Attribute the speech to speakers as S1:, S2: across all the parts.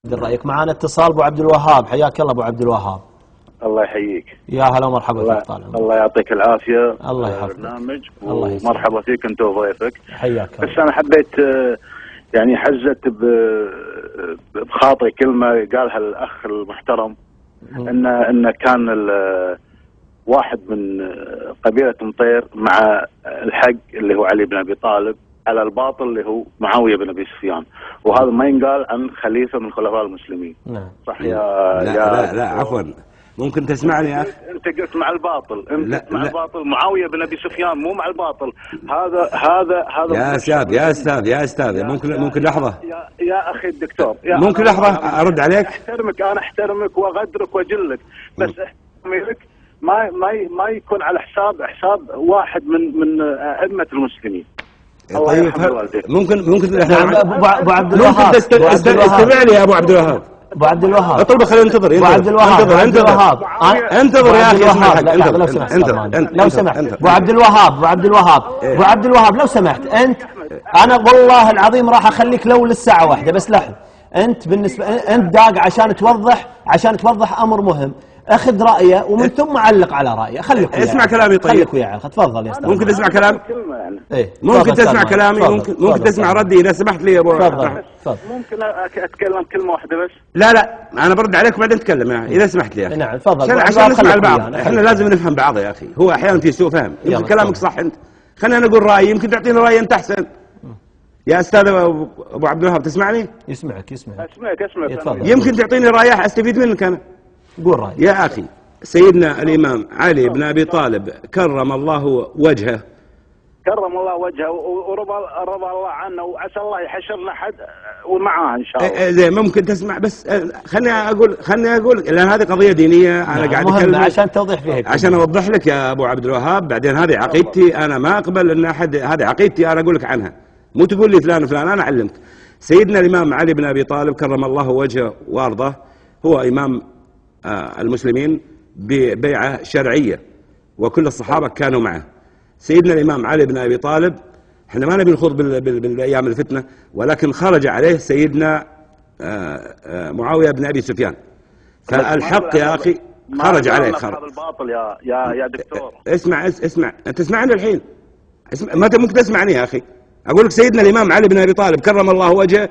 S1: رأيك. معنا اتصال ابو عبد الوهاب، حياك الله ابو عبد الوهاب.
S2: الله يحييك.
S1: يا هلا ومرحبا فيك. طال
S2: الله يعطيك العافيه.
S1: الله يحفظك.
S2: برنامج ومرحبا فيك انت وضيفك.
S1: حياك الله.
S2: بس انا حبيت يعني حزت بخاطري كلمه قالها الاخ المحترم ان كان واحد من قبيله مطير مع الحق اللي هو علي بن ابي طالب على الباطل اللي هو معاويه بن ابي سفيان، وهذا ما ينقال عن خليفه من خلفاء المسلمين.
S1: نعم.
S2: صح يا
S3: لا عفوا، ممكن تسمعني يا اخي؟
S2: انت قلت مع الباطل، انت مع الباطل، معاويه بن ابي سفيان مو مع الباطل. هذا
S3: يا استاذ ممكن لحظه
S2: يا اخي الدكتور،
S3: ممكن لحظه ارد عليك؟
S2: انا احترمك واغدرك واجلك، بس احترامك ما يكون على حساب واحد من ائمه المسلمين.
S3: طيب ممكن
S1: ابو عبد الوهاب،
S3: ممكن استمع لي يا ابو عبد الوهاب.
S1: ابو عبد الوهاب
S3: اطلب، خلينا ننتظر.
S1: ابو عبد الوهاب،
S3: انتظر يا اخي.
S1: لو سمحت ابو عبد الوهاب لو سمحت. انا والله العظيم راح اخليك لو للساعه واحده بس لحظه. انت بالنسبه انت داق عشان توضح امر مهم، اخذ رايه ومن ثم علق على رايه. خليك
S3: اسمع كلامي. طيب
S1: خليك وياي، تفضل يا استاذ.
S3: ممكن تسمع كلامي؟
S1: ايه
S3: ممكن تسمع كلامي؟ ممكن تسمع ردي اذا سمحت لي يا ابو.
S1: تفضل.
S2: ممكن اتكلم كلمه واحده بس؟
S3: لا انا برد عليك وبعدين تتكلم يا اذا سمحت لي يا اخي.
S1: نعم تفضل.
S3: عشان نسمع البعض، احنا لازم نفهم بعض يا اخي. هو احيانا في سوء فهم، يمكن كلامك صح انت، خلينا نقول رايي، يمكن تعطيني راي انت احسن. يا استاذ ابو عبد الوهاب تسمعني؟
S1: يسمعك.
S3: يمكن تعطيني راي استفيد منك انا.
S1: قول رايك
S3: يا اخي. سيدنا الامام علي بن ابي طالب كرم الله وجهه،
S2: ورضى الله عنه، وعسى الله يحشرنا حد ومعاه ان شاء الله.
S3: زين ممكن تسمع بس. خلني اقول لان هذه قضيه دينيه. انا قاعد اتكلم
S1: عشان توضيح فيها،
S3: عشان اوضح لك يا ابو عبد الوهاب. بعدين هذه عقيدتي، انا ما اقبل ان احد، هذه عقيدتي انا اقول لك عنها، مو تقول لي فلان وفلان. انا اعلمك. سيدنا الامام علي بن ابي طالب كرم الله وجهه وارضاه، هو امام المسلمين ببيعه شرعيه، وكل الصحابه كانوا معه. سيدنا الامام علي بن ابي طالب، احنا ما نبي نخوض بالايام الفتنه، ولكن خرج عليه سيدنا معاويه بن ابي سفيان، فالحق يا اخي خرج عليه.
S2: هذا الباطل يا دكتور.
S3: اسمع انت تسمعني الحين. ما ممكن تسمعني يا اخي. اقول لك سيدنا الامام علي بن ابي طالب كرم الله وجهه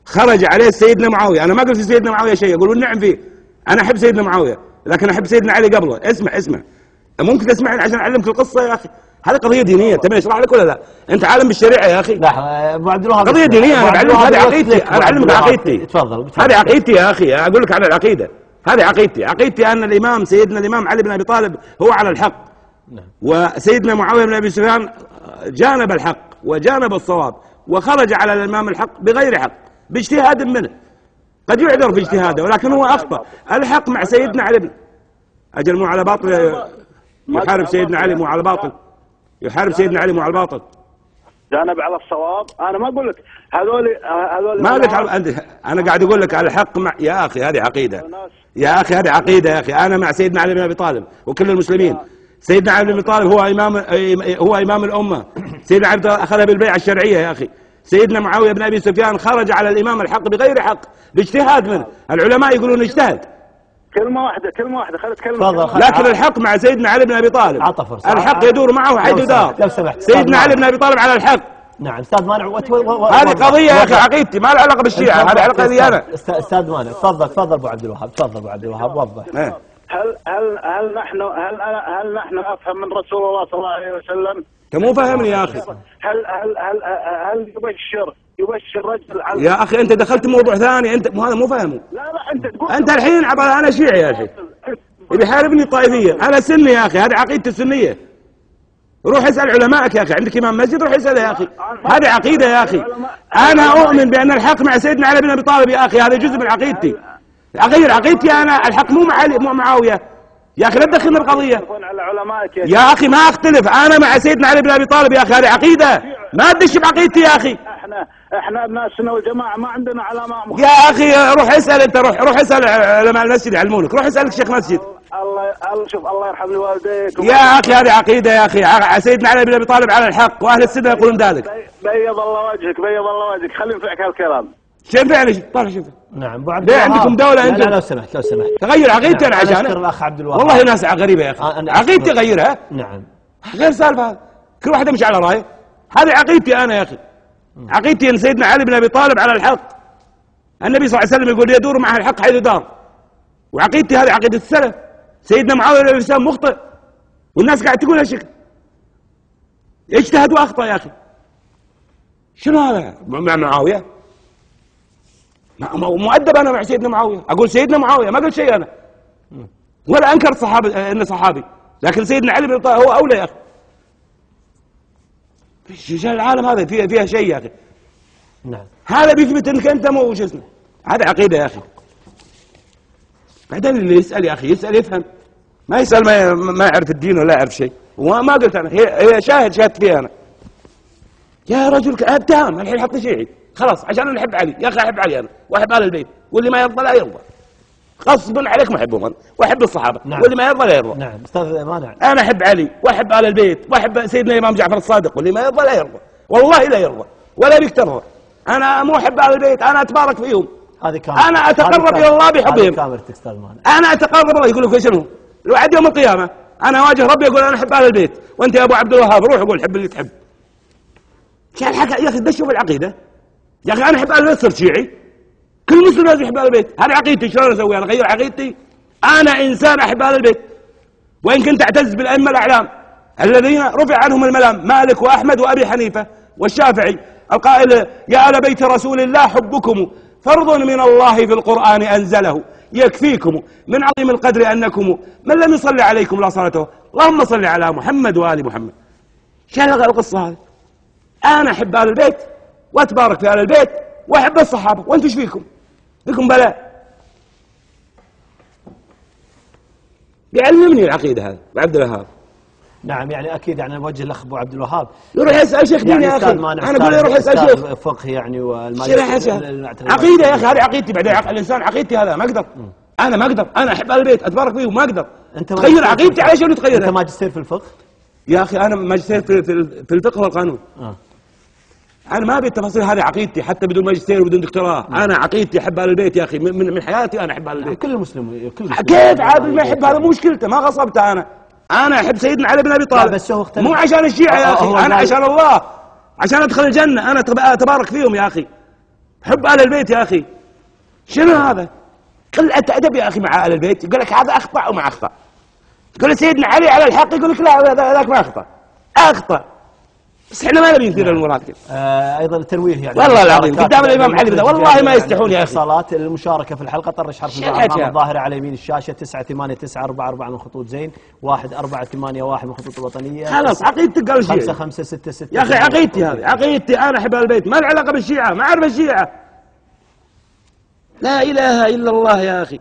S3: خرج عليه سيدنا معاويه. انا ما قلت في سيدنا معاويه شيء، يقولون نعم فيه. انا احب سيدنا معاويه لكن احب سيدنا علي قبله. اسمع ممكن تسمعني عشان اعلمك القصه يا اخي. هذه قضيه دينيه، تبي اشرح لك ولا لا؟ انت عالم بالشريعه يا اخي.
S1: لا ابو عبد الوهاب،
S3: قضيه دينيه. انا بعلمك، هذه عقيدتي، انا اعلمك عقيدتي.
S1: تفضل.
S3: هذه عقيدتي يا اخي، اقول لك على العقيده. هذه عقيدتي ان سيدنا الامام علي بن ابي طالب هو على الحق، وسيدنا معاويه بن ابي سفيان جانب الحق وجانب الصواب، وخرج على الامام الحق بغير حق، باجتهاد منه. قد يعذر في اجتهاده ولكن هو اخطا. الحق مع سيدنا علي بن اجل، مو على باطل. يحارب سيدنا علي مو على باطل.
S2: جانب على الصواب. انا ما اقول لك هذول
S3: ما قلت. انا قاعد اقول لك على الحق مع يا اخي. هذه عقيده يا اخي، هذه عقيده يا اخي. انا مع سيدنا علي بن ابي طالب وكل المسلمين. سيدنا علي بن ابي طالب هو امام الامه. سيدنا علي اخذها بالبيعه الشرعيه يا اخي. سيدنا معاويه بن ابي سفيان خرج على الامام الحق بغير حق، باجتهاد منه. العلماء يقولون اجتهد.
S2: كلمه واحده خلينا نتكلم.
S3: لكن الحق مع سيدنا علي بن ابي طالب. الحق يدور معه حيث دار.
S1: لو سمحت
S3: سيدنا علي بن ابي طالب على الحق.
S1: نعم استاذ مانع.
S3: هذه قضيه يا اخي عقيدتي، ما لها علاقه بالشيعه، هذه علاقه لي انا.
S1: استاذ مانع تفضل ابو عبد الوهاب. تفضل ابو عبد الوهاب وضح.
S2: هل نحن افهم من رسول الله صلى الله عليه وسلم؟
S3: انت مو فاهمني يا اخي.
S2: هل يبشر رجل
S3: يا اخي انت دخلت موضوع ثاني. انت هذا مو فاهمه.
S2: لا انت تقول
S3: انت الحين انا شيعي يا اخي، بيحاربني طائفيه. انا سني يا اخي، هذه عقيدتي السنيه. روح اسال علمائك يا اخي، عندك امام مسجد روح اساله يا اخي. هذه عقيده يا اخي. انا اؤمن بان الحق مع سيدنا علي بن ابي طالب يا اخي. هذا جزء من عقيدتي. اغير عقيدتي انا. الحق مو مع علي مو معاويه يا اخي. لا تدخلنا القضيه يا اخي. ما اختلف، انا مع سيدنا علي بن ابي طالب يا اخي. هذه عقيده، ما تدش بعقيدتي يا اخي.
S2: احنا ابناء السنه والجماعه ما عندنا علامه
S3: يا اخي. روح اسال انت، روح اسال علماء المسجد يعلمونك. روح اسالك شيخ مسجد.
S2: الله يرحم والديك
S3: يا اخي. هذه عقيده يا اخي. سيدنا علي بن ابي طالب على الحق، واهل السنه يقولون ذلك.
S2: بيض الله وجهك. خلي نفعك هالكلام.
S3: شوف فعلا طالع شوف.
S1: نعم ابو عبد
S3: ليه
S1: الوهاب
S3: عندكم دولة انتم؟
S1: لا لو سمحت لو سمحت
S3: تغير عقيدتي انا عشان
S1: اشكر الاخ عبد الوهاب.
S3: والله ناس غريبة يا اخي. عقيدتي غيرها.
S1: نعم
S3: غير سالفة، كل واحد يمشي على رايه. هذه عقيدتي انا يا اخي. عقيدتي ان سيدنا علي بن ابي طالب على الحق. النبي صلى الله عليه وسلم يقول يدور مع الحق حيث دار. وعقيدتي هذه عقيدة السلف. سيدنا معاوية الانسان مخطئ والناس قاعد تقول هالشكل. اجتهد واخطأ يا اخي. شنو هذا مع معاوية؟ مؤدب انا مع سيدنا معاوية، اقول سيدنا معاوية ما قلت شيء انا. ولا انكر صحابي انه صحابي، لكن سيدنا علي بن ابي طالب هو اولى يا اخي. في العالم هذا فيها شيء يا اخي.
S1: نعم
S3: هذا بيثبت انك انت مو شو اسمه. هذا عقيدة يا اخي. بعدين اللي يسأل يا اخي يسأل يفهم، ما يسأل ما يعرف الدين ولا يعرف شيء. وما قلت انا، هي شاهدت فيها انا. يا رجل اتهم الحين حط شيعي خلاص عشان انا احب علي. يا اخي احب علي انا واحب ال البيت، واللي ما يرضى لا يرضى. غصبا عليك ما احبهم انا واحب الصحابه. نعم. واللي ما يرضى لا يرضى.
S1: نعم استاذ مانع.
S3: انا احب علي واحب ال البيت واحب سيدنا الامام جعفر الصادق، واللي ما يرضى لا يرضى. والله لا يرضى ولا بيك ترضى. انا مو احب ال البيت، انا اتبارك فيهم. انا اتقرب الى الله بحبهم. انا اتقرب الله. يقول لك شنو؟ بعد يوم القيامه انا اواجه ربي اقول انا احب ال البيت، وانت يا ابو عبد الوهاب روح قول حب اللي تحب. شو الحكا يا اخي؟ ده شوف العقيده يا اخي. انا احب ال البيت صرت شيعي؟ كل مسلم لازم يحب ال البيت. هذه عقيدتي. شلون اسوي انا؟ اغير عقيدتي؟ انا انسان احب ال البيت، وان كنت اعتز بالائمه الاعلام الذين رفع عنهم الملام، مالك واحمد وابي حنيفه والشافعي، القائل يا ال بيت رسول الله حبكم فرض من الله في القران انزله، يكفيكم من عظيم القدر انكم من لم يصلي عليكم لا صلاته. اللهم صل على محمد وال محمد. شو القصه هذه؟ انا احب ال البيت واتبارك في ال البيت واحب الصحابه، وانتم ايش فيكم؟ بكم بلاء. بيعلمني العقيده هذا عبد الوهاب.
S1: نعم يعني اكيد يعني نوجه الاخ ابو عبد الوهاب
S3: يروح يسال شيخ دين يا اخي. انا اقول يروح يسال شيخ
S1: فقه يعني
S3: عقيده يا اخي. هذه عقيدتي. بعدين الانسان عقيدتي هذا ما اقدر. انا ما اقدر. انا احب ال البيت اتبارك فيه وما اقدر. تغير عقيدتي على شنو تغيرها؟
S1: انت ماجستير في الفقه
S3: يا اخي. انا ماجستير في الفقه والقانون. انا ما ابي التفاصيل. هذه عقيدتي حتى بدون ماجستير وبدون دكتوراه. انا عقيدتي احب ال البيت يا اخي. من حياتي انا احب ال البيت.
S1: كل مسلم
S3: كيف عاد ما يحب؟ هذا مو مشكلته. ما غصبته انا. انا احب سيدنا علي بن ابي طالب
S1: بس هو
S3: مو عشان الشيعة يا اخي. انا عشان الله، عشان ادخل الجنه. انا اتبارك فيهم يا اخي. حب ال البيت يا اخي. شنو هذا؟ قلة ادب يا اخي مع ال البيت. يقول لك هذا اخطا وما اخطا. تقول سيدنا علي على الحق، يقول لك لا ذاك ما اخطا. بس احنا ما نبي نثير الامورات كذا.
S1: ايضا الترويح يعني
S3: والله العظيم قدام الامام علي والله ما يستحون يا اخي.
S1: اتصالات المشاركه في الحلقه طرش حرف الامام الظاهره على يمين الشاشه 98944 من خطوط زين 1481 من خطوط الوطنيه.
S3: خلاص عقيدتك قال الشيعة
S1: 5566
S3: يا اخي. عقيدتي هذه عقيدتي. انا احب البيت ما له علاقه بالشيعه. ما اعرف الشيعه. لا اله الا الله يا اخي.